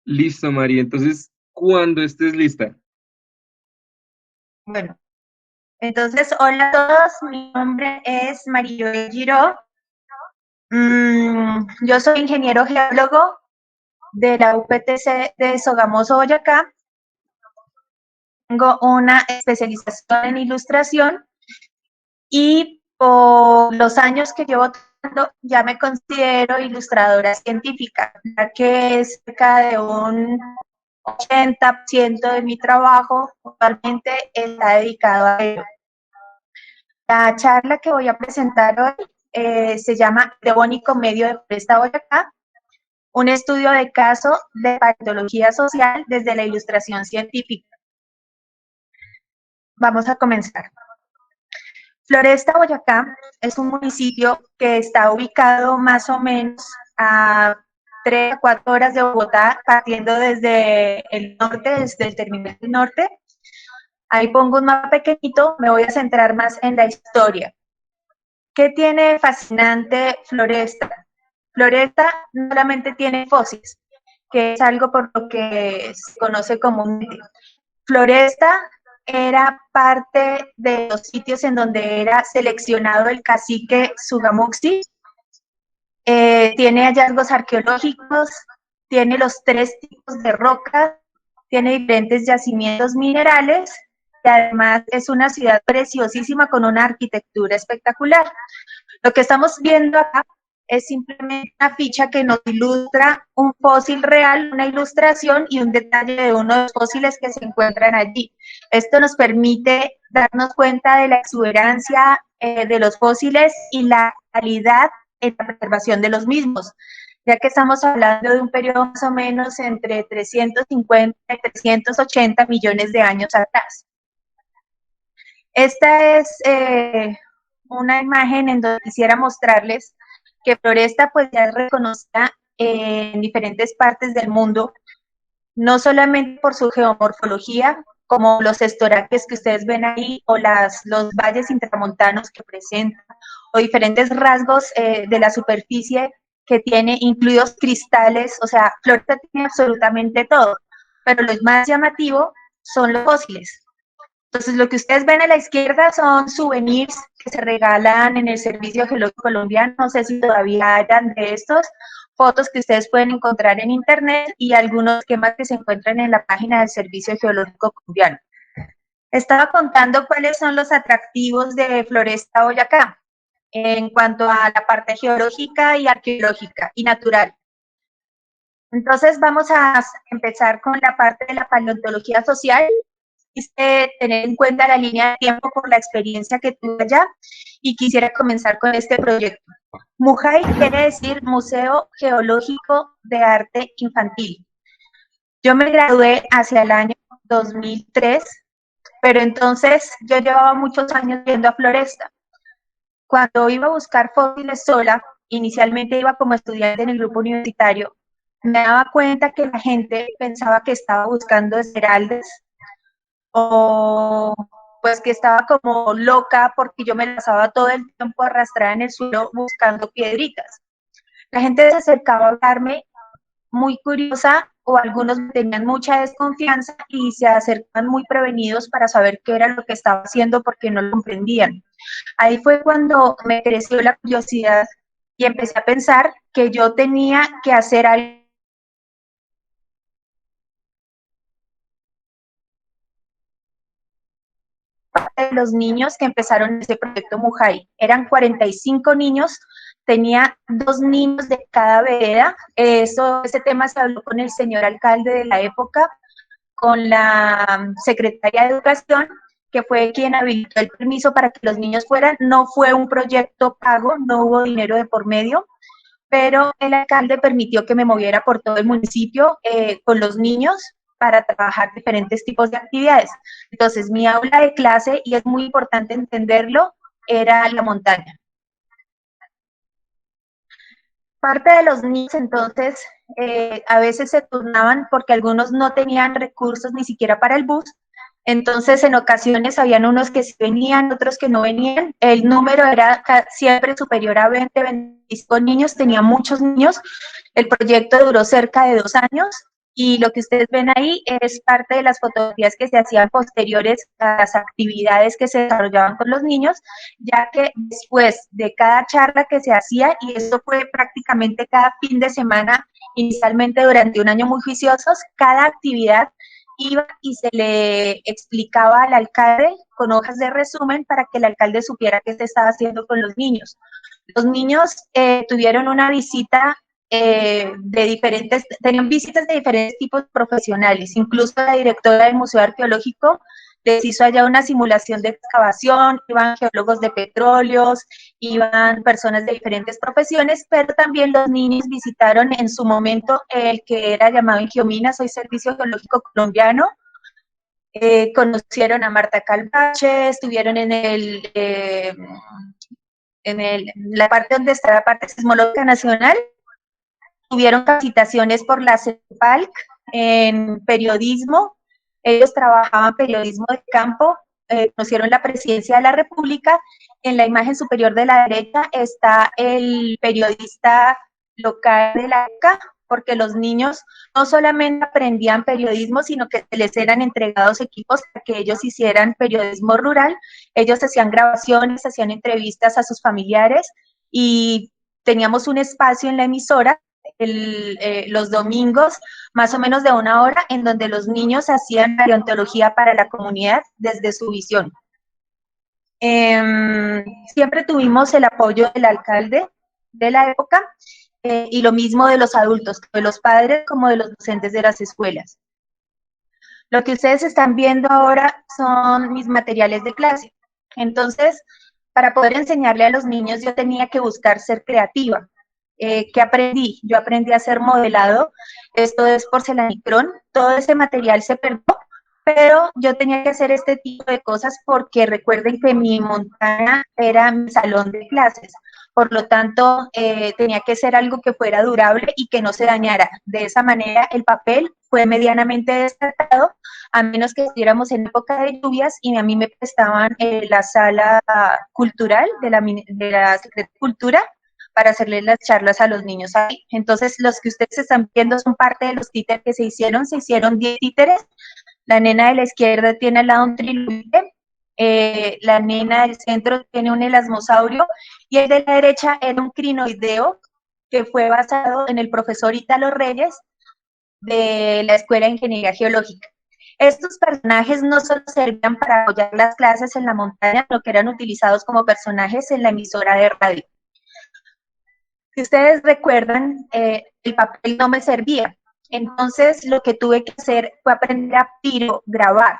Listo, María. Entonces, cuando estés lista. Bueno, entonces, hola a todos, mi nombre es María Giró. Yo soy ingeniero geólogo de la UPTC de Sogamoso, Boyacá. Tengo una especialización en ilustración y por los años que llevo trabajando ya me considero ilustradora científica, ya que cerca de un 80% de mi trabajo actualmente está dedicado a ello. La charla que voy a presentar hoy se llama Devónico Medio de Floresta, Boyacá, un estudio de caso de patología social desde la ilustración científica. Vamos a comenzar. Floresta, Boyacá, es un municipio que está ubicado más o menos a 3 a 4 horas de Bogotá, partiendo desde el norte, desde el terminal del norte. Ahí pongo un mapa pequeñito, me voy a centrar más en la historia. ¿Qué tiene fascinante Floresta? Floresta no solamente tiene fósiles, que es algo por lo que se conoce comúnmente. Floresta era parte de los sitios en donde era seleccionado el cacique Sugamuxi. Tiene hallazgos arqueológicos, tiene los 3 tipos de roca, tiene diferentes yacimientos minerales y además es una ciudad preciosísima con una arquitectura espectacular. Lo que estamos viendo acá es simplemente una ficha que nos ilustra un fósil real, una ilustración y un detalle de uno de los fósiles que se encuentran allí. Esto nos permite darnos cuenta de la exuberancia de los fósiles y la calidad en la preservación de los mismos, ya que estamos hablando de un periodo más o menos entre 350 y 380 millones de años atrás. Esta es una imagen en donde quisiera mostrarles que Floresta pues ya es reconocida en diferentes partes del mundo, no solamente por su geomorfología, como los estoraques que ustedes ven ahí, o los valles intramontanos que presenta, o diferentes rasgos de la superficie que tiene, incluidos cristales, o sea, Floresta tiene absolutamente todo, pero lo más llamativo son los fósiles. Entonces, lo que ustedes ven a la izquierda son souvenirs que se regalan en el Servicio Geológico Colombiano. No sé si todavía hayan de estos, fotos que ustedes pueden encontrar en internet y algunos esquemas que se encuentran en la página del Servicio Geológico Colombiano. Estaba contando cuáles son los atractivos de Floresta, Boyacá en cuanto a la parte geológica y arqueológica y natural. Entonces vamos a empezar con la parte de la paleontología social. Quise tener en cuenta la línea de tiempo por la experiencia que tuve allá y quisiera comenzar con este proyecto. MUJAI quiere decir Museo Geológico de Arte Infantil. Yo me gradué hacia el año 2003, pero entonces yo llevaba muchos años yendo a Floresta. Cuando iba a buscar fósiles sola, inicialmente iba como estudiante en el grupo universitario, me daba cuenta que la gente pensaba que estaba buscando esmeraldas o pues que estaba como loca porque yo me pasaba todo el tiempo arrastrada en el suelo buscando piedritas. La gente se acercaba a hablarme muy curiosa o algunos tenían mucha desconfianza y se acercaban muy prevenidos para saber qué era lo que estaba haciendo porque no lo comprendían. Ahí fue cuando me creció la curiosidad y empecé a pensar que yo tenía que hacer algo de los niños que empezaron ese proyecto MUJAI. Eran 45 niños, tenía 2 niños de cada vereda. Ese tema se habló con el señor alcalde de la época, con la secretaria de Educación, que fue quien habilitó el permiso para que los niños fueran. No fue un proyecto pago, no hubo dinero de por medio, pero el alcalde permitió que me moviera por todo el municipio con los niños para trabajar diferentes tipos de actividades. Entonces, mi aula de clase, y es muy importante entenderlo, era la montaña. Parte de los niños, entonces, a veces se turnaban porque algunos no tenían recursos ni siquiera para el bus. Entonces, en ocasiones habían unos que sí venían, otros que no venían. El número era siempre superior a 20, 25 niños, tenía muchos niños. El proyecto duró cerca de 2 años Y lo que ustedes ven ahí es parte de las fotografías que se hacían posteriores a las actividades que se desarrollaban con los niños, ya que después de cada charla que se hacía, y esto fue prácticamente cada fin de semana, inicialmente durante un año muy juiciosos, cada actividad iba y se le explicaba al alcalde con hojas de resumen para que el alcalde supiera qué se estaba haciendo con los niños. Los niños tuvieron una visita tenían visitas de diferentes tipos profesionales, incluso la directora del Museo Arqueológico les hizo allá una simulación de excavación, iban geólogos de petróleos, iban personas de diferentes profesiones, pero también los niños visitaron en su momento el que era llamado Ingeomina, soy Servicio Geológico Colombiano, conocieron a Marta Calvache, estuvieron la parte donde está la parte sismológica nacional, tuvieron capacitaciones por la CEPALC en periodismo, ellos trabajaban periodismo de campo, conocieron la presidencia de la República, en la imagen superior de la derecha está el periodista local de la ECA, porque los niños no solamente aprendían periodismo, sino que les eran entregados equipos para que ellos hicieran periodismo rural, ellos hacían grabaciones, hacían entrevistas a sus familiares y teníamos un espacio en la emisora los domingos, más o menos de 1 hora, en donde los niños hacían paleontología para la comunidad desde su visión. Siempre tuvimos el apoyo del alcalde de la época y lo mismo de los adultos, de los padres como de los docentes de las escuelas. Lo que ustedes están viendo ahora son mis materiales de clase. Entonces, para poder enseñarle a los niños, yo tenía que buscar ser creativa. ¿Qué aprendí? Yo aprendí a hacer modelado, esto es porcelanicrón, todo ese material se perdió, pero yo tenía que hacer este tipo de cosas porque recuerden que mi montaña era mi salón de clases, por lo tanto tenía que ser algo que fuera durable y que no se dañara. De esa manera el papel fue medianamente descartado, a menos que estuviéramos en época de lluvias y a mí me prestaban la sala cultural de la Secretaría de Cultura para hacerles las charlas a los niños ahí. Entonces, los que ustedes están viendo son parte de los títeres que se hicieron 10 títeres. La nena de la izquierda tiene al lado un trilobite, la nena del centro tiene un elasmosaurio y el de la derecha era un crinoideo que fue basado en el profesor Ítalo Reyes de la Escuela de Ingeniería Geológica. Estos personajes no solo servían para apoyar las clases en la montaña, sino que eran utilizados como personajes en la emisora de radio. Si ustedes recuerdan, el papel no me servía. Entonces, lo que tuve que hacer fue aprender a pirograbar.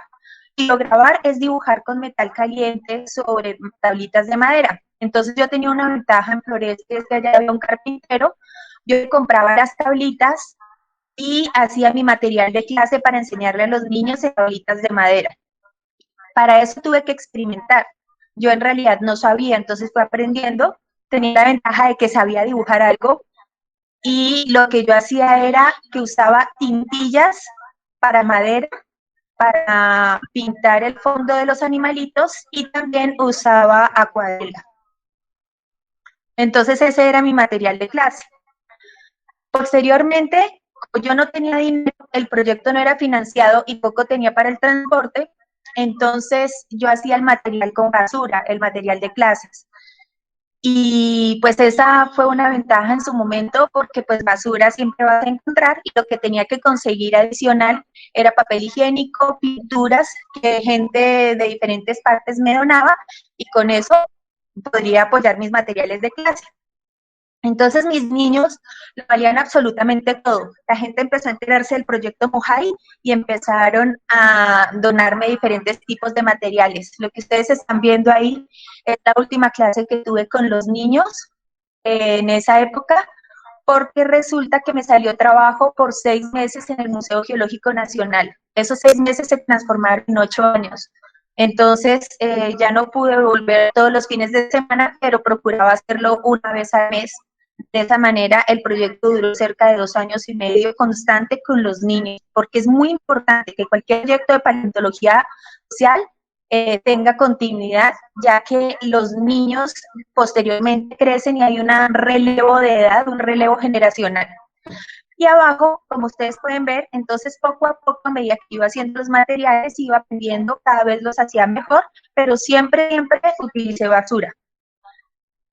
Pirograbar es dibujar con metal caliente sobre tablitas de madera. Entonces, yo tenía una ventaja en Flores, que es que allá había un carpintero. Yo compraba las tablitas y hacía mi material de clase para enseñarle a los niños en tablitas de madera. Para eso tuve que experimentar. Yo en realidad no sabía, entonces fui aprendiendo. Tenía la ventaja de que sabía dibujar algo y lo que yo hacía era que usaba tintillas para madera, para pintar el fondo de los animalitos y también usaba acuarela. Entonces ese era mi material de clase. Posteriormente, yo no tenía dinero, el proyecto no era financiado y poco tenía para el transporte, entonces yo hacía el material con basura, el material de clases. Y pues esa fue una ventaja en su momento porque pues basura siempre vas a encontrar y lo que tenía que conseguir adicional era papel higiénico, pinturas que gente de diferentes partes me donaba y con eso podría apoyar mis materiales de clase. Entonces mis niños lo valían absolutamente todo. La gente empezó a enterarse del proyecto Mojai y empezaron a donarme diferentes tipos de materiales. Lo que ustedes están viendo ahí es la última clase que tuve con los niños en esa época, porque resulta que me salió trabajo por 6 meses en el Museo Geológico Nacional. Esos 6 meses se transformaron en 8 años. Entonces ya no pude volver todos los fines de semana, pero procuraba hacerlo una vez al mes. De esa manera, el proyecto duró cerca de 2 años y medio constante con los niños, porque es muy importante que cualquier proyecto de paleontología social tenga continuidad, ya que los niños posteriormente crecen y hay un relevo de edad, un relevo generacional. Y abajo, como ustedes pueden ver, entonces poco a poco, a medida que iba haciendo los materiales, iba aprendiendo, cada vez los hacía mejor, pero siempre, siempre utilicé basura.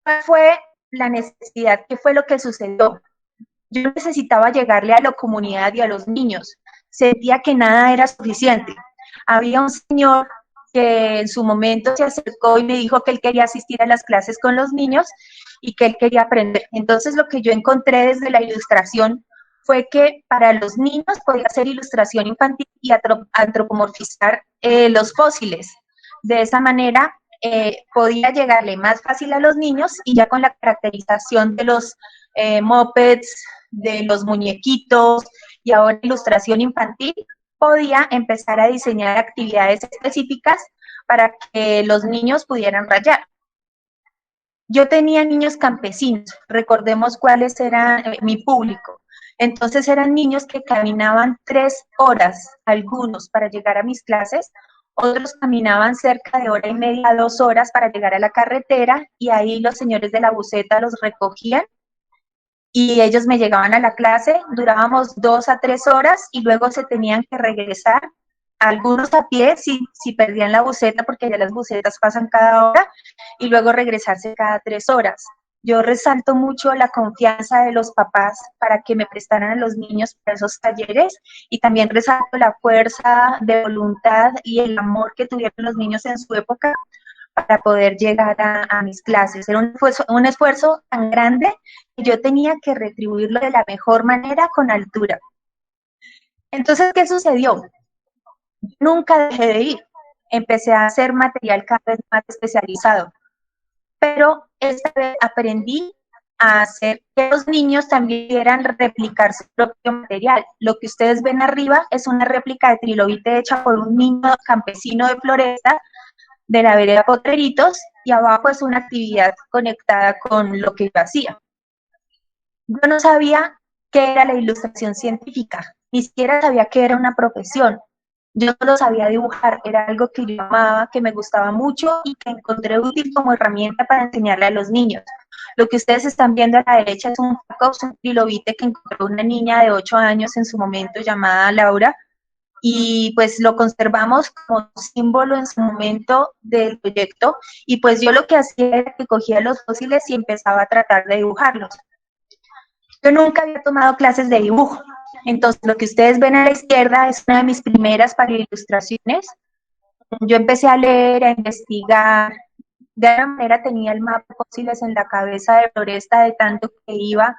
¿Cuál fue la necesidad? ¿Qué fue lo que sucedió? Yo necesitaba llegarle a la comunidad y a los niños. Sentía que nada era suficiente. Había un señor que en su momento se acercó y me dijo que él quería asistir a las clases con los niños y que él quería aprender. Entonces lo que yo encontré desde la ilustración fue que para los niños podía hacer ilustración infantil y antropomorfizar los fósiles. De esa manera podía llegarle más fácil a los niños y ya con la caracterización de los mopeds, de los muñequitos y ahora ilustración infantil, podía empezar a diseñar actividades específicas para que los niños pudieran rayar. Yo tenía niños campesinos, recordemos cuáles eran mi público. Entonces eran niños que caminaban 3 horas, algunos para llegar a mis clases, otros caminaban cerca de 1 hora y media, 2 horas para llegar a la carretera y ahí los señores de la buseta los recogían y ellos me llegaban a la clase, durábamos 2 a 3 horas y luego se tenían que regresar, algunos a pie si perdían la buseta, porque ya las busetas pasan cada hora, y luego regresarse cada 3 horas. Yo resalto mucho la confianza de los papás para que me prestaran a los niños para esos talleres y también resalto la fuerza de voluntad y el amor que tuvieron los niños en su época para poder llegar a mis clases. Era un esfuerzo tan grande que yo tenía que retribuirlo de la mejor manera con altura. Entonces, ¿qué sucedió? Nunca dejé de ir. Empecé a hacer material cada vez más especializado, pero esta vez aprendí a hacer que los niños también quieran replicar su propio material. Lo que ustedes ven arriba es una réplica de trilobite hecha por un niño campesino de Floresta, de la vereda Potreritos, y abajo es una actividad conectada con lo que yo hacía. Yo no sabía qué era la ilustración científica, ni siquiera sabía qué era una profesión. Yo solo sabía dibujar, era algo que yo amaba, que me gustaba mucho y que encontré útil como herramienta para enseñarle a los niños. Lo que ustedes están viendo a la derecha es un trilobite que encontró una niña de 8 años en su momento llamada Laura, y pues lo conservamos como símbolo en su momento del proyecto, y pues yo lo que hacía era que cogía los fósiles y empezaba a tratar de dibujarlos. Yo nunca había tomado clases de dibujo, entonces lo que ustedes ven a la izquierda es una de mis primeras para ilustraciones. Yo empecé a leer, a investigar, de alguna manera tenía el mapa de fósiles en la cabeza de Floresta de tanto que iba.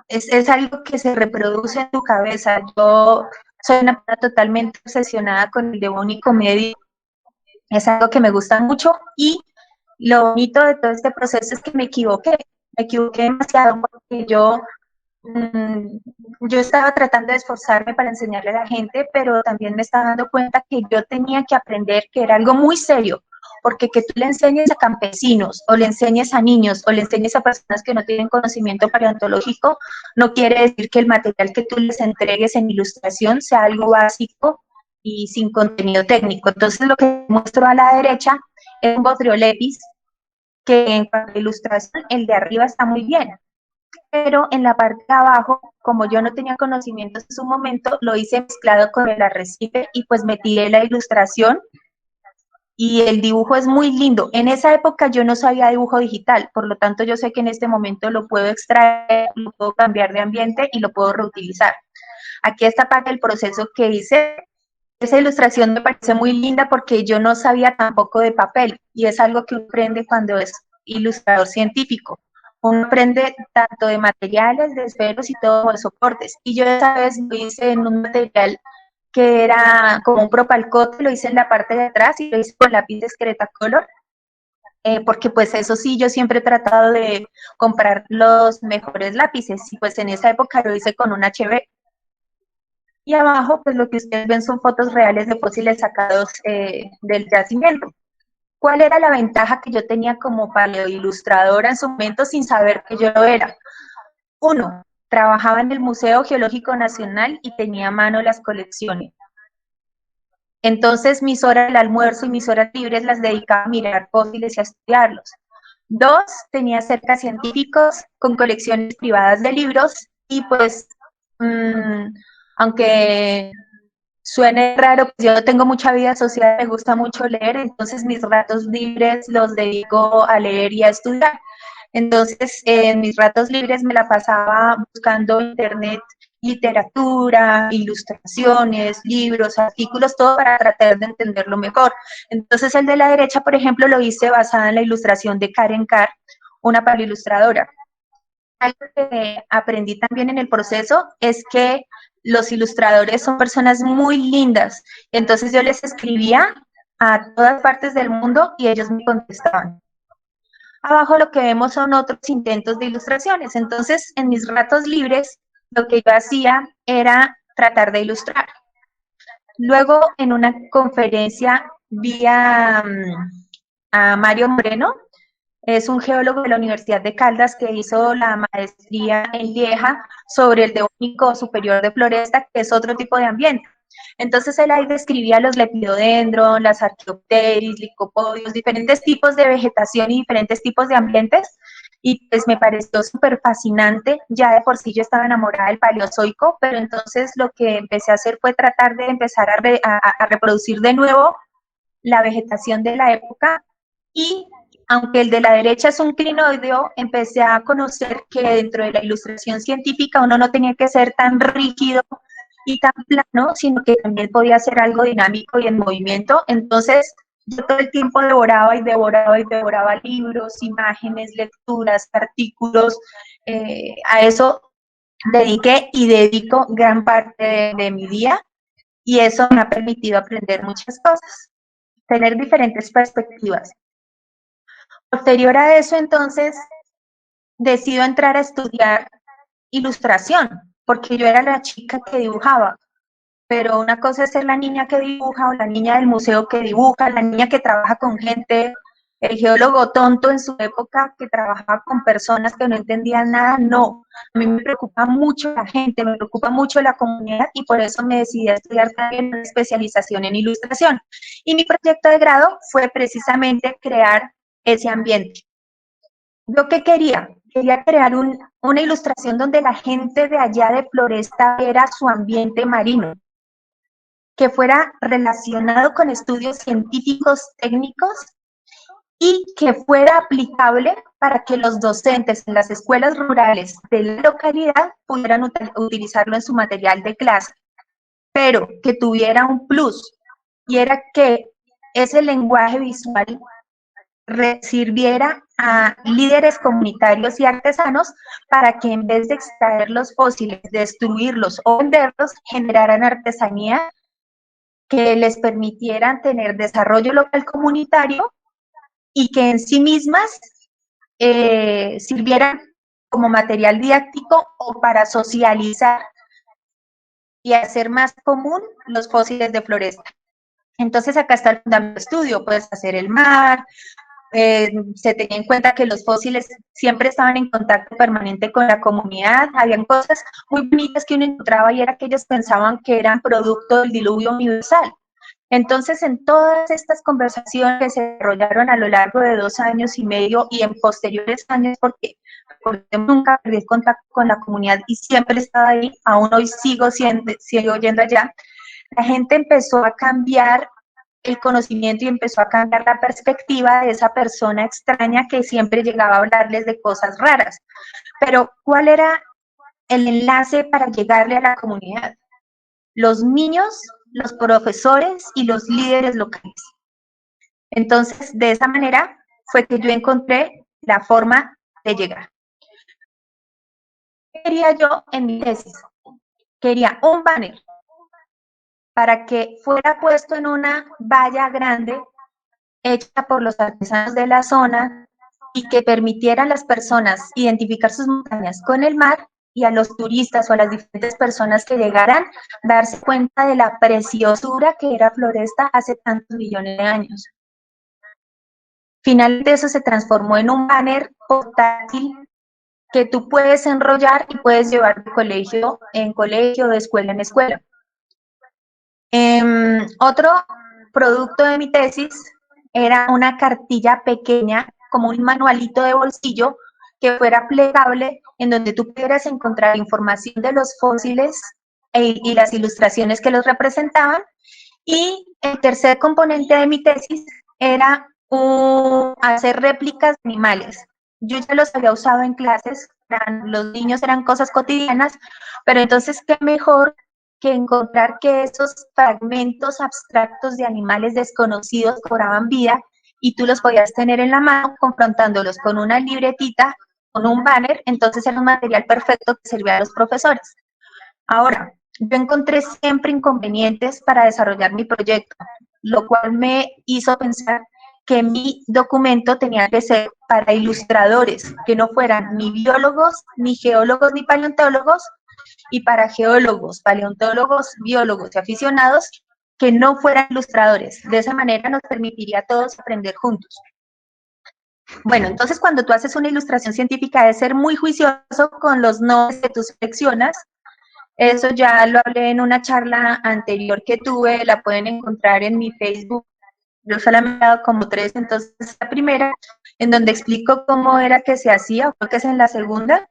Es algo que se reproduce en tu cabeza. Yo soy una persona totalmente obsesionada con el devónico medio, es algo que me gusta mucho y lo bonito de todo este proceso es que me equivoqué demasiado porque yo estaba tratando de esforzarme para enseñarle a la gente, pero también me estaba dando cuenta que yo tenía que aprender que era algo muy serio, porque que tú le enseñes a campesinos, o le enseñes a niños, o le enseñes a personas que no tienen conocimiento paleontológico, no quiere decir que el material que tú les entregues en ilustración sea algo básico y sin contenido técnico. Entonces lo que muestro a la derecha es un Botriolepis, que en cuanto a ilustración, el de arriba está muy bien, pero en la parte de abajo, como yo no tenía conocimientos en su momento, lo hice mezclado con el arrecife y pues metí la ilustración y el dibujo es muy lindo. En esa época yo no sabía dibujo digital, por lo tanto yo sé que en este momento lo puedo extraer, lo puedo cambiar de ambiente y lo puedo reutilizar. Aquí está parte del proceso que hice. Esa ilustración me parece muy linda porque yo no sabía tampoco de papel y es algo que uno aprende cuando es ilustrador científico. Uno aprende tanto de materiales, de esferos y todo de soportes. Y yo esa vez lo hice en un material que era como un propalcote, lo hice en la parte de atrás y lo hice con lápices Cretacolor, porque pues eso sí, yo siempre he tratado de comprar los mejores lápices y pues en esa época lo hice con un HB. Y abajo, pues lo que ustedes ven son fotos reales de fósiles sacados del yacimiento. ¿Cuál era la ventaja que yo tenía como paleoilustradora en su momento sin saber que yo lo era? Uno, trabajaba en el Museo Geológico Nacional y tenía a mano las colecciones. Entonces mis horas del almuerzo y mis horas libres las dedicaba a mirar fósiles y a estudiarlos. Dos, tenía cerca científicos con colecciones privadas de libros y pues mm, aunque suene raro, pues yo no tengo mucha vida social, me gusta mucho leer, entonces mis ratos libres los dedico a leer y a estudiar. Entonces, en mis ratos libres me la pasaba buscando en internet literatura, ilustraciones, libros, artículos, todo para tratar de entenderlo mejor. Entonces, el de la derecha, por ejemplo, lo hice basada en la ilustración de Karen Carr, una paleilustradora. Algo que aprendí también en el proceso es que los ilustradores son personas muy lindas. Entonces yo les escribía a todas partes del mundo y ellos me contestaban. Abajo lo que vemos son otros intentos de ilustraciones. Entonces, en mis ratos libres, lo que yo hacía era tratar de ilustrar. Luego, en una conferencia, vi a Mario Moreno, es un geólogo de la Universidad de Caldas que hizo la maestría en Lieja sobre el Devónico superior de Floresta, que es otro tipo de ambiente. Entonces él ahí describía los lepidodendron, las arqueopteris, licopodios, diferentes tipos de vegetación y diferentes tipos de ambientes. Y pues me pareció súper fascinante. Ya de por sí yo estaba enamorada del paleozoico, pero entonces lo que empecé a hacer fue tratar de empezar a reproducir de nuevo la vegetación de la época y aunque el de la derecha es un crinoideo, empecé a conocer que dentro de la ilustración científica uno no tenía que ser tan rígido y tan plano, sino que también podía ser algo dinámico y en movimiento. Entonces, yo todo el tiempo devoraba y devoraba y devoraba libros, imágenes, lecturas, artículos. A eso dediqué y dedico gran parte de mi día y eso me ha permitido aprender muchas cosas, tener diferentes perspectivas. Posterior a eso, entonces, decido entrar a estudiar ilustración, porque yo era la chica que dibujaba, pero una cosa es ser la niña que dibuja o la niña del museo que dibuja, la niña que trabaja con gente, el geólogo tonto en su época que trabajaba con personas que no entendían nada, no. A mí me preocupa mucho la gente, me preocupa mucho la comunidad y por eso me decidí a estudiar también una especialización en ilustración. Y mi proyecto de grado fue precisamente crear ese ambiente. ¿Yo qué quería? Quería crear una ilustración donde la gente de allá de Floresta era su ambiente marino, que fuera relacionado con estudios científicos técnicos y que fuera aplicable para que los docentes en las escuelas rurales de la localidad pudieran utilizarlo en su material de clase, pero que tuviera un plus, y era que ese lenguaje visual sirviera a líderes comunitarios y artesanos para que en vez de extraer los fósiles, destruirlos o venderlos, generaran artesanía que les permitieran tener desarrollo local comunitario y que en sí mismas sirvieran como material didáctico o para socializar y hacer más común los fósiles de floresta. Entonces acá está el fundamento de estudio, puedes hacer el mar, se tenía en cuenta que los fósiles siempre estaban en contacto permanente con la comunidad, habían cosas muy bonitas que uno encontraba y era que ellos pensaban que eran producto del diluvio universal. Entonces, en todas estas conversaciones que se desarrollaron a lo largo de 2 años y medio y en posteriores años, porque nunca perdí el contacto con la comunidad y siempre estaba ahí, aún hoy sigo yendo allá, la gente empezó a cambiar el conocimiento y empezó a cambiar la perspectiva de esa persona extraña que siempre llegaba a hablarles de cosas raras. Pero, ¿cuál era el enlace para llegarle a la comunidad? Los niños, los profesores y los líderes locales. Entonces, de esa manera fue que yo encontré la forma de llegar. ¿Qué quería yo en mi tesis? Quería un banner para que fuera puesto en una valla grande hecha por los artesanos de la zona y que permitiera a las personas identificar sus montañas con el mar y a los turistas o a las diferentes personas que llegaran darse cuenta de la preciosura que era Floresta hace tantos millones de años. Finalmente eso se transformó en un banner portátil que tú puedes enrollar y puedes llevar de colegio en colegio, de escuela en escuela. Otro producto de mi tesis era una cartilla pequeña, como un manualito de bolsillo, que fuera plegable en donde tú pudieras encontrar información de los fósiles y las ilustraciones que los representaban. Y el tercer componente de mi tesis era hacer réplicas de animales. Yo ya los había usado en clases, los niños eran cosas cotidianas, pero entonces qué mejor que encontrar que esos fragmentos abstractos de animales desconocidos cobraban vida y tú los podías tener en la mano confrontándolos con una libretita, con un banner, entonces era un material perfecto que servía a los profesores. Ahora, yo encontré siempre inconvenientes para desarrollar mi proyecto, lo cual me hizo pensar que mi documento tenía que ser para ilustradores, que no fueran ni biólogos, ni geólogos, ni paleontólogos, y para geólogos, paleontólogos, biólogos y aficionados que no fueran ilustradores. De esa manera nos permitiría a todos aprender juntos. Bueno, entonces cuando tú haces una ilustración científica debes ser muy juicioso con los nombres que tú seleccionas. Eso ya lo hablé en una charla anterior que tuve, la pueden encontrar en mi Facebook. Yo solamente he dado como 3, entonces la primera, en donde explico cómo era que se hacía, o creo que es en la segunda.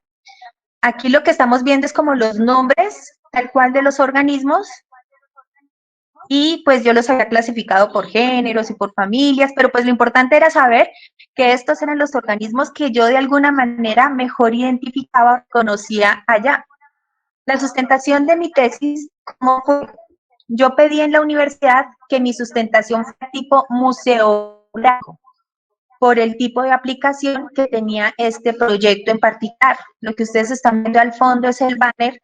Aquí lo que estamos viendo es como los nombres, tal cual, de los organismos, y pues yo los había clasificado por géneros y por familias, pero pues lo importante era saber que estos eran los organismos que yo de alguna manera mejor identificaba, conocía allá. La sustentación de mi tesis, ¿cómo fue? Yo pedí en la universidad que mi sustentación fuera tipo museográfico, por el tipo de aplicación que tenía este proyecto en particular. Lo que ustedes están viendo al fondo es el banner.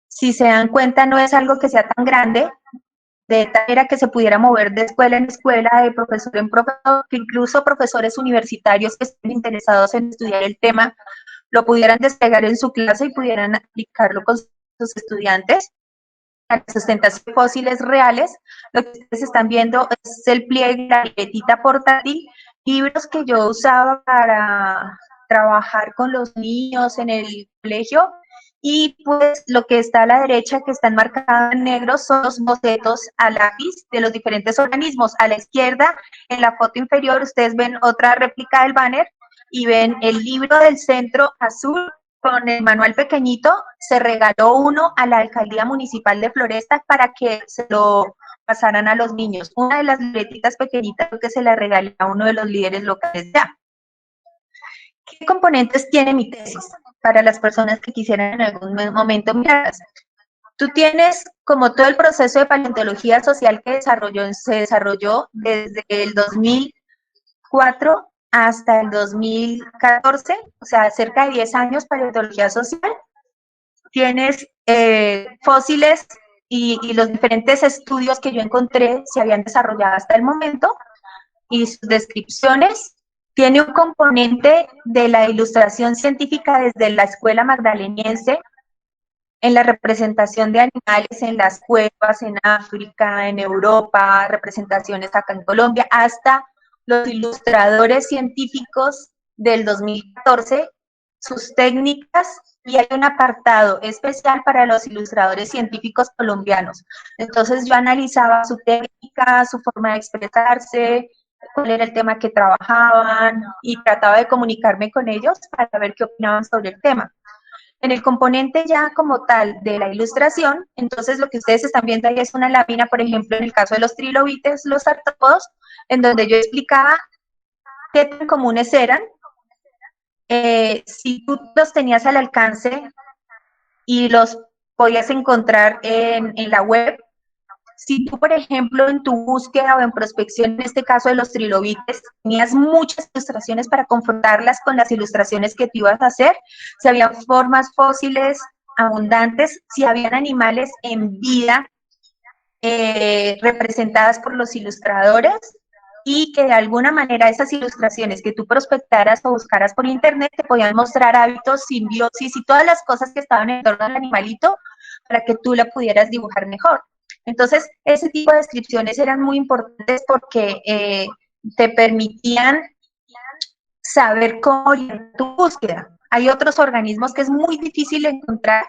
Si se dan cuenta, no es algo que sea tan grande, de tal manera que se pudiera mover de escuela en escuela, de profesor en profesor, que incluso profesores universitarios que estén interesados en estudiar el tema lo pudieran desplegar en su clase y pudieran aplicarlo con sus estudiantes. La sustentación de fósiles reales, lo que ustedes están viendo es el pliegue, la libretita portátil, libros que yo usaba para trabajar con los niños en el colegio, y pues lo que está a la derecha, que están marcados en negro, son los bocetos a lápiz de los diferentes organismos. A la izquierda, en la foto inferior, ustedes ven otra réplica del banner y ven el libro del centro azul con el manual pequeñito. Se regaló uno a la Alcaldía Municipal de Floresta para que se lo pasaran a los niños. Una de las libretitas pequeñitas que se la regalé a uno de los líderes locales ya. ¿Qué componentes tiene mi tesis? Para las personas que quisieran en algún momento mirarlas. Tú tienes como todo el proceso de paleontología social que se desarrolló desde el 2004 hasta el 2014, o sea, cerca de 10 años paleontología social. Tienes fósiles y los diferentes estudios que yo encontré se habían desarrollado hasta el momento y sus descripciones. Tiene un componente de la ilustración científica desde la escuela magdaleniense, en la representación de animales en las cuevas, en África, en Europa, representaciones acá en Colombia, hasta los ilustradores científicos del 2014, sus técnicas, y hay un apartado especial para los ilustradores científicos colombianos. Entonces yo analizaba su técnica, su forma de expresarse, cuál era el tema que trabajaban, y trataba de comunicarme con ellos para ver qué opinaban sobre el tema. En el componente ya como tal de la ilustración, entonces lo que ustedes están viendo ahí es una lámina, por ejemplo, en el caso de los trilobites, los artrópodos, en donde yo explicaba qué tan comunes eran, si tú los tenías al alcance y los podías encontrar en la web. Si tú, por ejemplo, en tu búsqueda o en prospección, en este caso de los trilobites, tenías muchas ilustraciones para confrontarlas con las ilustraciones que te ibas a hacer, si habían formas fósiles abundantes, si habían animales en vida representadas por los ilustradores, y que de alguna manera esas ilustraciones que tú prospectaras o buscaras por internet te podían mostrar hábitos, simbiosis y todas las cosas que estaban en torno al animalito para que tú la pudieras dibujar mejor. Entonces, ese tipo de descripciones eran muy importantes porque te permitían saber cómo orientar tu búsqueda. Hay otros organismos que es muy difícil encontrar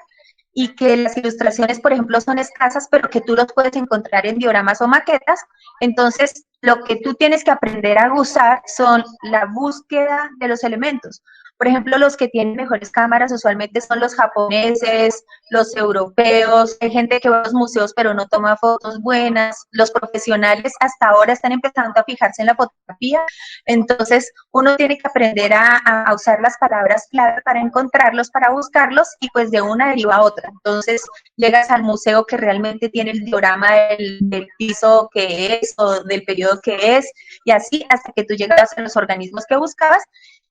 y que las ilustraciones, por ejemplo, son escasas, pero que tú los puedes encontrar en dioramas o maquetas. Entonces, lo que tú tienes que aprender a usar son la búsqueda de los elementos. Por ejemplo, los que tienen mejores cámaras usualmente son los japoneses, los europeos, hay gente que va a los museos pero no toma fotos buenas, los profesionales hasta ahora están empezando a fijarse en la fotografía, entonces uno tiene que aprender a usar las palabras clave para encontrarlos, para buscarlos y pues de una deriva a otra. Entonces llegas al museo que realmente tiene el diorama del piso que es o del periodo que es y así hasta que tú llegas a los organismos que buscabas.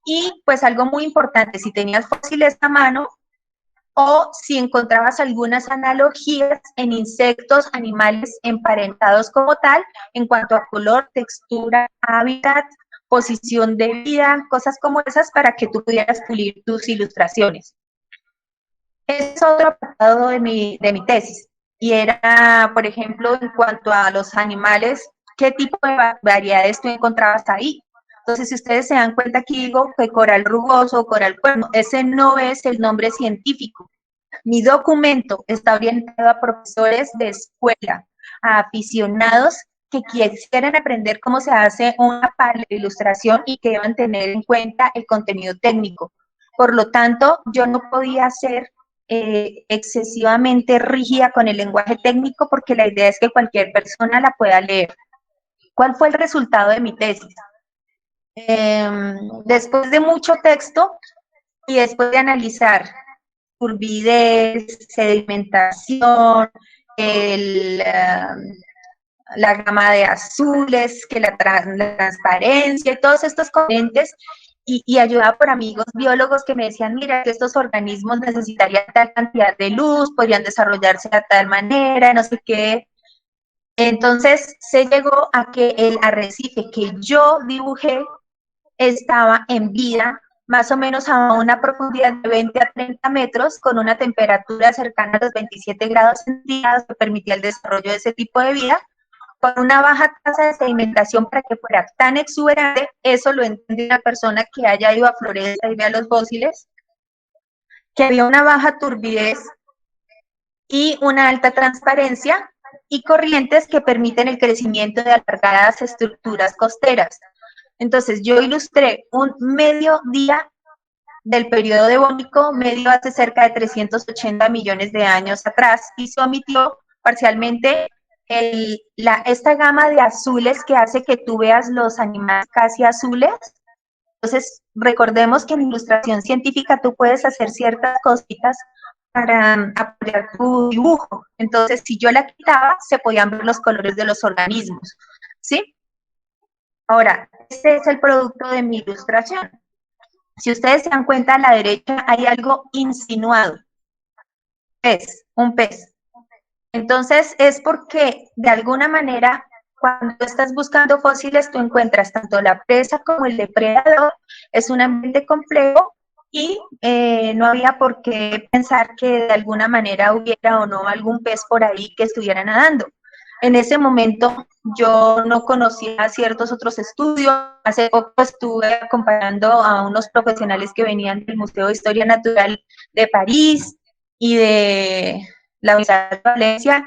Y pues algo muy importante, si tenías fósiles a mano o si encontrabas algunas analogías en insectos, animales emparentados como tal, en cuanto a color, textura, hábitat, posición de vida, cosas como esas para que tú pudieras pulir tus ilustraciones. Ese es otro apartado de mi tesis. Y era, por ejemplo, en cuanto a los animales, ¿qué tipo de variedades tú encontrabas ahí? Entonces, si ustedes se dan cuenta aquí digo que coral rugoso, coral cuerno, ese no es el nombre científico. Mi documento está orientado a profesores de escuela, a aficionados que quisieran aprender cómo se hace una ilustración y que deban tener en cuenta el contenido técnico. Por lo tanto, yo no podía ser excesivamente rígida con el lenguaje técnico porque la idea es que cualquier persona la pueda leer. ¿Cuál fue el resultado de mi tesis? Después de mucho texto y después de analizar turbidez, sedimentación, la gama de azules, que la transparencia y todos estos componentes, y ayudada por amigos biólogos que me decían, mira, que estos organismos necesitarían tal cantidad de luz, podrían desarrollarse de tal manera, no sé qué. Entonces se llegó a que el arrecife que yo dibujé estaba en vida, más o menos a una profundidad de 20 a 30 metros, con una temperatura cercana a los 27 grados centígrados que permitía el desarrollo de ese tipo de vida, con una baja tasa de sedimentación para que fuera tan exuberante. Eso lo entiende una persona que haya ido a Floresta y vea los fósiles, que había una baja turbidez y una alta transparencia y corrientes que permiten el crecimiento de alargadas estructuras costeras. Entonces, yo ilustré un medio día del periodo devónico, medio hace cerca de 380 millones de años atrás, y se omitió parcialmente esta gama de azules que hace que tú veas los animales casi azules. Entonces, recordemos que en ilustración científica tú puedes hacer ciertas cositas para apoyar tu dibujo. Entonces, si yo la quitaba, se podían ver los colores de los organismos, ¿sí? Ahora, este es el producto de mi ilustración. Si ustedes se dan cuenta, a la derecha hay algo insinuado. Un pez. Entonces, es porque, de alguna manera, cuando estás buscando fósiles, tú encuentras tanto la presa como el depredador. Es un ambiente complejo y no había por qué pensar que de alguna manera hubiera o no algún pez por ahí que estuviera nadando. En ese momento yo no conocía ciertos otros estudios. Hace poco estuve acompañando a unos profesionales que venían del Museo de Historia Natural de París y de la Universidad de Valencia,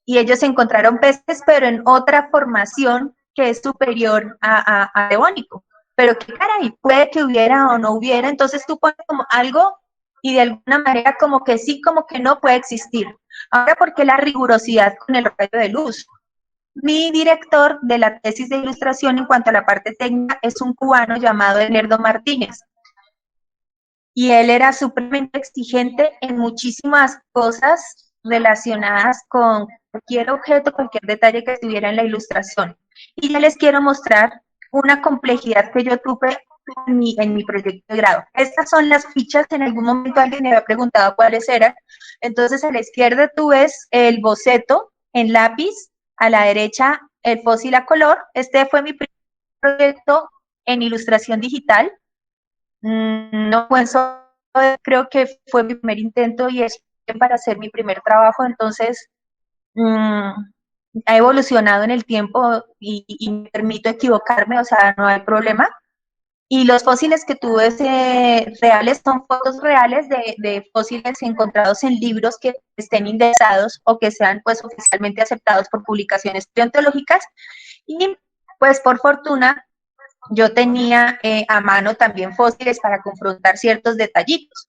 y ellos encontraron peces, pero en otra formación que es superior a devónico. Pero qué caray, puede que hubiera o no hubiera, entonces tú pones como algo y de alguna manera como que sí, como que no puede existir. Ahora, ¿por qué la rigurosidad con el rayo de luz? Mi director de la tesis de ilustración en cuanto a la parte técnica es un cubano llamado Enerdo Martínez. Y él era supremamente exigente en muchísimas cosas relacionadas con cualquier objeto, cualquier detalle que estuviera en la ilustración. Y ya les quiero mostrar una complejidad que yo tuve en mi proyecto de grado. Estas son las fichas, en algún momento alguien me había preguntado cuáles eran. Entonces, a la izquierda tú ves el boceto en lápiz, a la derecha el fósil a color. Este fue mi primer proyecto en ilustración digital. No, pues creo que fue mi primer intento y es para hacer mi primer trabajo, entonces ha evolucionado en el tiempo y me permito equivocarme, o sea, no hay problema. Y los fósiles que tú ves reales son fotos reales de fósiles encontrados en libros que estén indexados o que sean pues oficialmente aceptados por publicaciones paleontológicas. Y Pues por fortuna yo tenía a mano también fósiles para confrontar ciertos detallitos.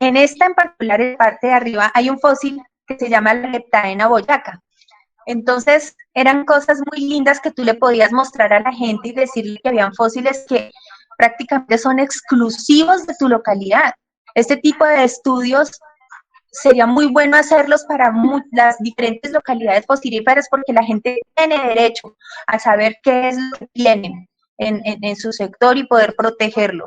En esta en particular, en parte de arriba, hay un fósil que se llama la Leptaena boyaca. Entonces, eran cosas muy lindas que tú le podías mostrar a la gente y decirle que habían fósiles que prácticamente son exclusivos de tu localidad. Este tipo de estudios sería muy bueno hacerlos para las diferentes localidades fosilíferas porque la gente tiene derecho a saber qué es lo que tienen en su sector y poder protegerlo.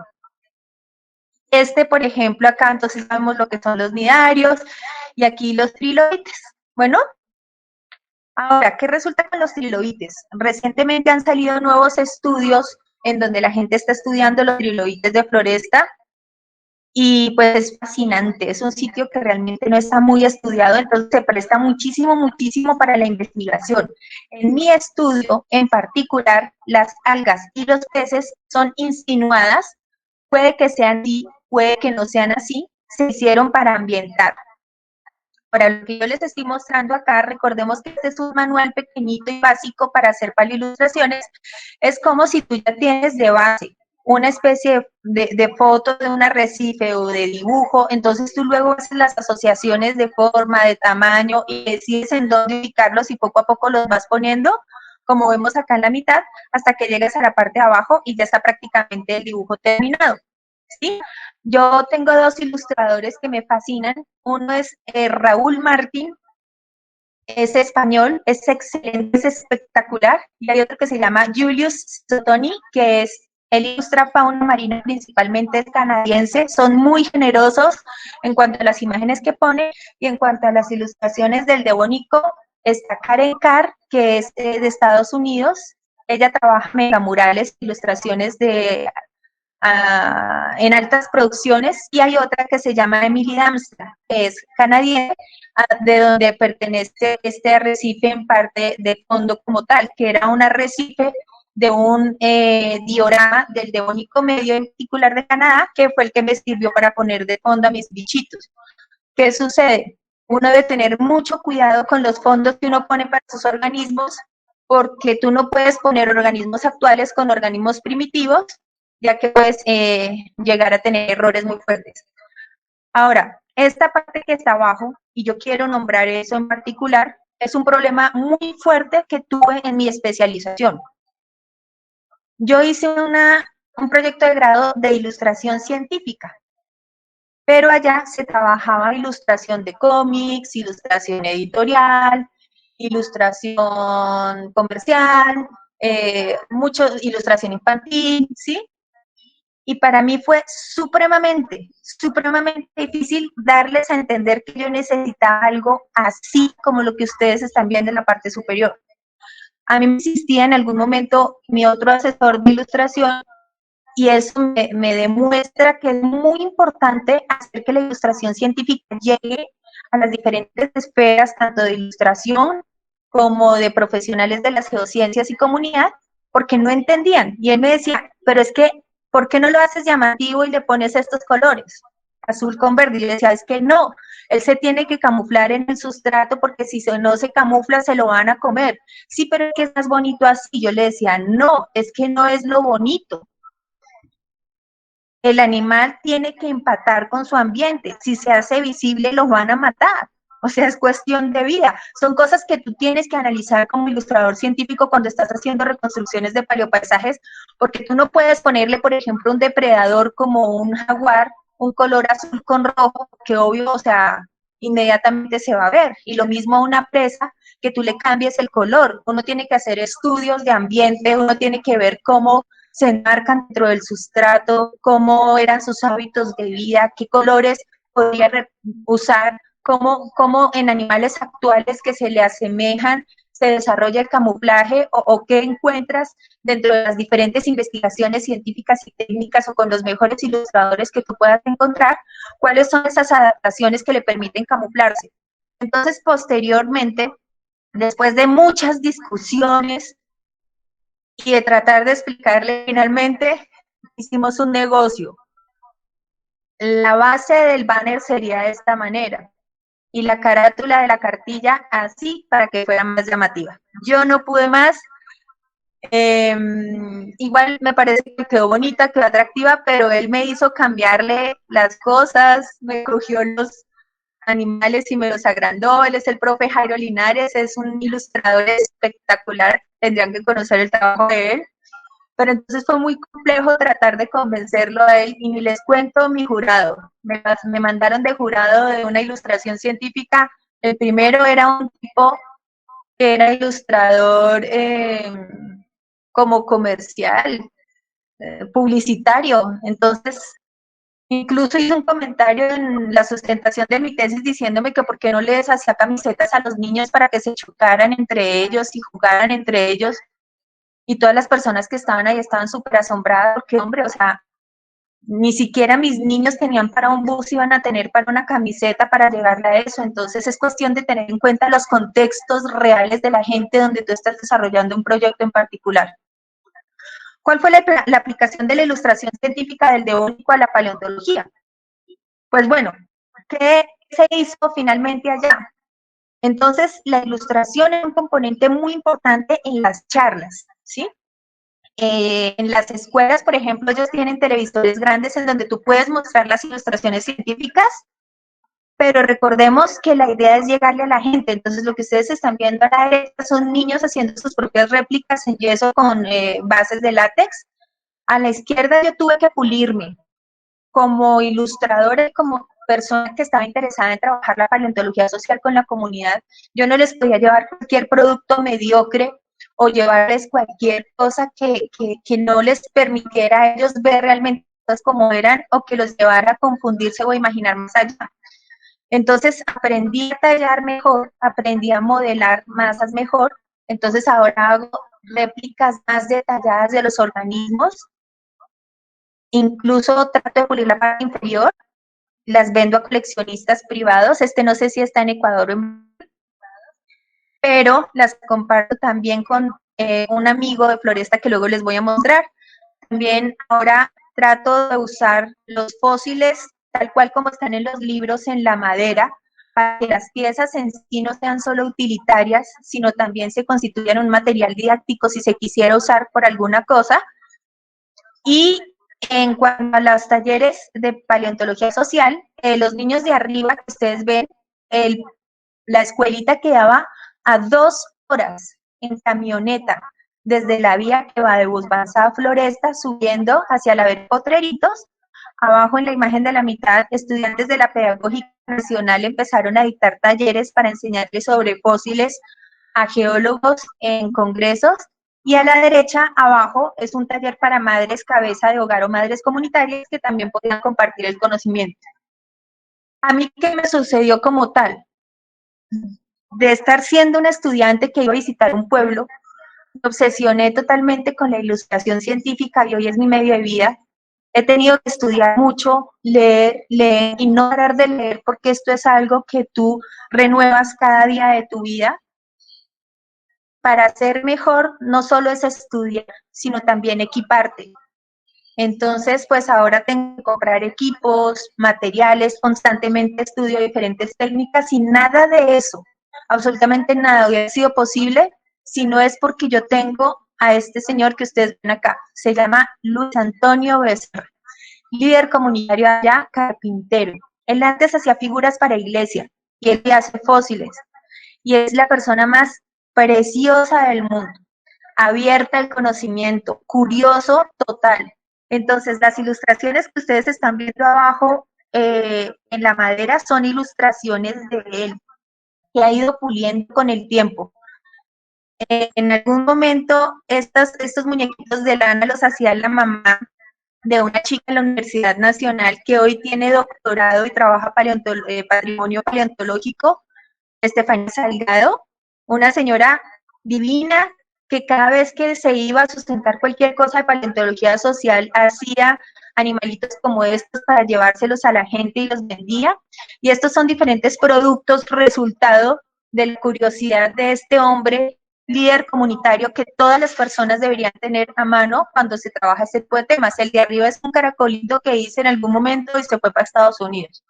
Por ejemplo, acá entonces sabemos lo que son los nidarios y aquí los trilobites. Bueno, ahora, ¿qué resulta con los trilobites? Recientemente han salido nuevos estudios en donde la gente está estudiando los trilobites de floresta y pues es fascinante, es un sitio que realmente no está muy estudiado, entonces se presta muchísimo, muchísimo para la investigación. En mi estudio en particular, las algas y los peces son insinuadas, puede que sean así, puede que no sean así, se hicieron para ambientar. Para lo que yo les estoy mostrando acá, recordemos que este es un manual pequeñito y básico para hacer palilustraciones. Es como si tú ya tienes de base una especie de foto de un arrecife o de dibujo, entonces tú luego haces las asociaciones de forma, de tamaño y decides en dónde ubicarlos y poco a poco los vas poniendo, como vemos acá en la mitad, hasta que llegues a la parte de abajo y ya está prácticamente el dibujo terminado. ¿Sí? Yo tengo dos ilustradores que me fascinan. Uno es Raúl Martín, es español, es excelente, es espectacular. Y hay otro que se llama Julius Sotoni, que él ilustra fauna marina, principalmente es canadiense. Son muy generosos en cuanto a las imágenes que pone y en cuanto a las ilustraciones del Devónico. Está Karen Carr, que es de Estados Unidos. Ella trabaja en megamurales, ilustraciones en altas producciones, y hay otra que se llama Emily Damstra, que es canadiense, de donde pertenece este arrecife en parte de fondo como tal, que era un arrecife de un diorama del Devónico Medio en particular de Canadá, que fue el que me sirvió para poner de fondo a mis bichitos. ¿Qué sucede? Uno debe tener mucho cuidado con los fondos que uno pone para sus organismos, porque tú no puedes poner organismos actuales con organismos primitivos, ya que puedes llegar a tener errores muy fuertes. Ahora, esta parte que está abajo, y yo quiero nombrar eso en particular, es un problema muy fuerte que tuve en mi especialización. Yo hice un proyecto de grado de ilustración científica, pero allá se trabajaba ilustración de cómics, ilustración editorial, ilustración comercial, mucho ilustración infantil, ¿sí? Y para mí fue supremamente, supremamente difícil darles a entender que yo necesitaba algo así como lo que ustedes están viendo en la parte superior. A mí me insistía en algún momento mi otro asesor de ilustración y eso me demuestra que es muy importante hacer que la ilustración científica llegue a las diferentes esferas, tanto de ilustración como de profesionales de las geociencias y comunidad, porque no entendían. Y él me decía, pero es que, ¿por qué no lo haces llamativo y le pones estos colores? Azul con verde. Y yo decía, es que no, él se tiene que camuflar en el sustrato porque si no se camufla se lo van a comer. Sí, pero es que es más bonito así. Yo le decía, no, es que no es lo bonito. El animal tiene que empatar con su ambiente. Si se hace visible, los van a matar. O sea, es cuestión de vida. Son cosas que tú tienes que analizar como ilustrador científico cuando estás haciendo reconstrucciones de paleopaisajes, porque tú no puedes ponerle, por ejemplo, un depredador como un jaguar, un color azul con rojo, que obvio, o sea, inmediatamente se va a ver. Y lo mismo a una presa, que tú le cambies el color. Uno tiene que hacer estudios de ambiente, uno tiene que ver cómo se enmarcan dentro del sustrato, cómo eran sus hábitos de vida, qué colores podía usar, cómo en animales actuales que se le asemejan se desarrolla el camuflaje o qué encuentras dentro de las diferentes investigaciones científicas y técnicas o con los mejores ilustradores que tú puedas encontrar, cuáles son esas adaptaciones que le permiten camuflarse. Entonces, posteriormente, después de muchas discusiones, y de tratar de explicarle, finalmente hicimos un negocio. La base del banner sería de esta manera y la carátula de la cartilla así para que fuera más llamativa. Yo no pude más, Igual me parece que quedó bonita, quedó atractiva, pero él me hizo cambiarle las cosas, me cogió los animales y me los agrandó. Él es el profe Jairo Linares, es un ilustrador espectacular, tendrían que conocer el trabajo de él. Pero entonces fue muy complejo tratar de convencerlo a él y ni les cuento mi jurado. Me mandaron de jurado de una ilustración científica. El primero era un tipo que era ilustrador como comercial, publicitario. Entonces, incluso hizo un comentario en la sustentación de mi tesis diciéndome que por qué no les hacía camisetas a los niños para que se chocaran entre ellos y jugaran entre ellos. Y todas las personas que estaban ahí estaban súper asombradas porque, hombre, o sea, ni siquiera mis niños tenían para un bus, iban a tener para una camiseta para llegarle a eso. Entonces es cuestión de tener en cuenta los contextos reales de la gente donde tú estás desarrollando un proyecto en particular. ¿Cuál fue la aplicación de la ilustración científica del devónico a la paleontología? Pues bueno, ¿qué se hizo finalmente allá? Entonces, la ilustración es un componente muy importante en las charlas, ¿sí? En las escuelas, por ejemplo, ellos tienen televisores grandes en donde tú puedes mostrar las ilustraciones científicas, pero recordemos que la idea es llegarle a la gente. Entonces, lo que ustedes están viendo a la derecha son niños haciendo sus propias réplicas en yeso con bases de látex. A la izquierda yo tuve que pulirme como ilustradora y como persona que estaba interesada en trabajar la paleontología social con la comunidad. Yo no les podía llevar cualquier producto mediocre o llevarles cualquier cosa que no les permitiera a ellos ver realmente cosas como eran o que los llevara a confundirse o a imaginar más allá. Entonces aprendí a tallar mejor, aprendí a modelar masas mejor, entonces ahora hago réplicas más detalladas de los organismos, incluso trato de pulir la parte inferior, las vendo a coleccionistas privados, no sé si está en Ecuador, pero las comparto también con un amigo de Floresta que luego les voy a mostrar. También ahora trato de usar los fósiles tal cual como están en los libros en la madera, para que las piezas en sí no sean solo utilitarias, sino también se constituyan un material didáctico si se quisiera usar por alguna cosa. Y en cuanto a los talleres de paleontología social, los niños de arriba que ustedes ven, la escuelita quedaba a 2 horas en camioneta desde la vía que va de Busbanza a Floresta, subiendo hacia la Ver Potreritos. Abajo en la imagen de la mitad, estudiantes de la Pedagógica Nacional empezaron a dictar talleres para enseñarles sobre fósiles a geólogos en congresos. Y a la derecha, abajo, es un taller para madres cabeza de hogar o madres comunitarias que también podían compartir el conocimiento. A mí, ¿qué me sucedió como tal? De estar siendo una estudiante que iba a visitar un pueblo, me obsesioné totalmente con la ilustración científica y hoy es mi medio de vida. He tenido que estudiar mucho, leer y no parar de leer porque esto es algo que tú renuevas cada día de tu vida. Para ser mejor no solo es estudiar, sino también equiparte. Entonces, pues ahora tengo que comprar equipos, materiales, constantemente estudio diferentes técnicas y nada de eso, absolutamente nada hubiera sido posible si no es porque yo tengo a este señor que ustedes ven acá. Se llama Luis Antonio Becerra, líder comunitario allá, carpintero. Él antes hacía figuras para iglesia y él hace fósiles y es la persona más preciosa del mundo, abierta al conocimiento, curioso total. Entonces, las ilustraciones que ustedes están viendo abajo en la madera son ilustraciones de él, que ha ido puliendo con el tiempo. En algún momento, estos muñequitos de lana los hacía la mamá de una chica en la Universidad Nacional que hoy tiene doctorado y trabaja patrimonio paleontológico, Estefanía Salgado, una señora divina que cada vez que se iba a sustentar cualquier cosa de paleontología social hacía animalitos como estos para llevárselos a la gente y los vendía. Y estos son diferentes productos resultado de la curiosidad de este hombre líder comunitario que todas las personas deberían tener a mano cuando se trabaja este tipo de temas. El de arriba es un caracolito que hice en algún momento y se fue para Estados Unidos.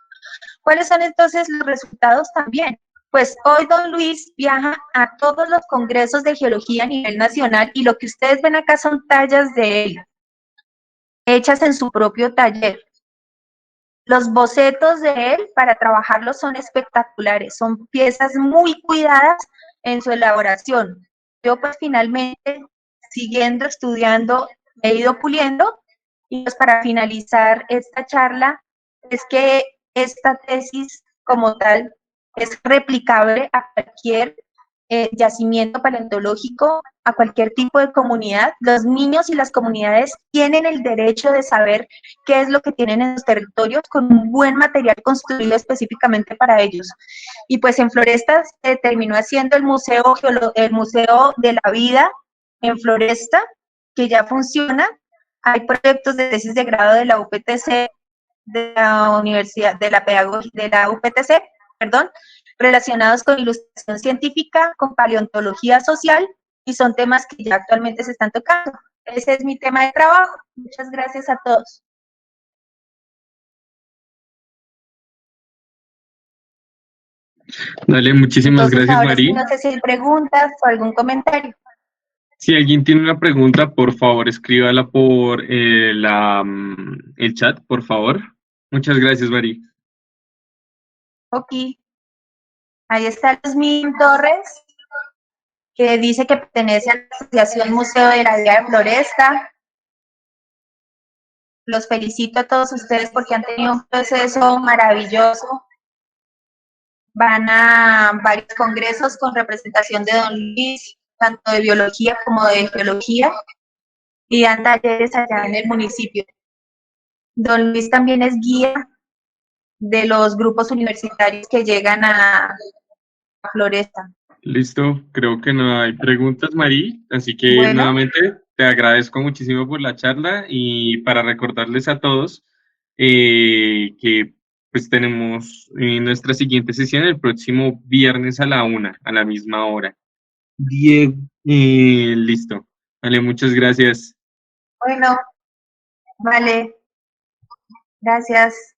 ¿Cuáles son entonces los resultados también? Pues hoy don Luis viaja a todos los congresos de geología a nivel nacional y lo que ustedes ven acá son tallas de él, hechas en su propio taller. Los bocetos de él para trabajarlos son espectaculares, son piezas muy cuidadas en su elaboración. Yo pues finalmente, siguiendo estudiando, he ido puliendo y pues para finalizar esta charla es que esta tesis como tal es replicable a cualquier yacimiento paleontológico, a cualquier tipo de comunidad. Los niños y las comunidades tienen el derecho de saber qué es lo que tienen en los territorios con un buen material construido específicamente para ellos. Y pues en Floresta se terminó haciendo el museo de la vida en Floresta, que ya funciona. Hay proyectos de tesis de grado de la UPTC, de la Universidad de la Pedagogía, de la UPTC, perdón, relacionados con ilustración científica, con paleontología social, y son temas que ya actualmente se están tocando. Ese es mi tema de trabajo. Muchas gracias a todos. Dale, muchísimas Entonces, gracias, ahora sí, Mari. no sé si hay preguntas o algún comentario. Si alguien tiene una pregunta, por favor, escríbala por el chat, por favor. Muchas gracias, Mari. Ok, ahí está Luzmín Torres, que dice que pertenece a la Asociación Museo de la Vida de Floresta. Los felicito a todos ustedes porque han tenido un proceso maravilloso. Van a varios congresos con representación de don Luis, tanto de biología como de geología, y dan talleres allá en el municipio. Don Luis también es guía de los grupos universitarios que llegan a Floresta. Listo, creo que no hay preguntas, Mari, así que Bueno, nuevamente te agradezco muchísimo por la charla y para recordarles a todos que pues tenemos nuestra siguiente sesión el próximo viernes a la 1, a la misma hora. Diego, listo. Vale, muchas gracias. bueno, vale, gracias.